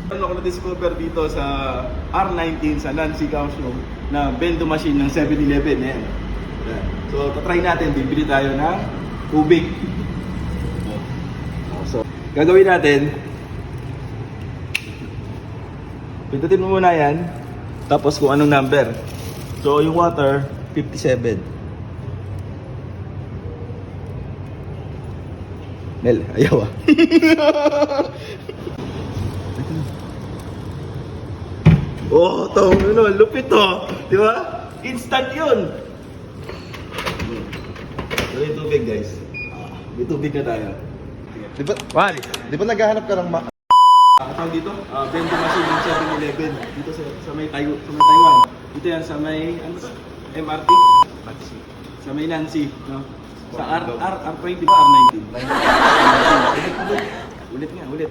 Ano ko na-discover dito sa R19 sa Nancy Kaoshong na bendo machine ng 7-Eleven. Ayan. So, tatry natin. Bibili tayo ng tubig. So, gagawin natin. Pindutin mo muna yan. Tapos kung anong number. So, yung water, 57. Mel, ayaw ah. Oh, no, lupit to. Di ba? Instant yun. So, yung tubig, guys. May tubig na tayo. Di ba naghahanap ka ng Tawag dito? Vending machine ng 7-Eleven. Dito sa may Taiwan. Dito yan sa may MRT. Sa may Nancy. No? Sa R20 ba? R19. Ulit nga, ulit.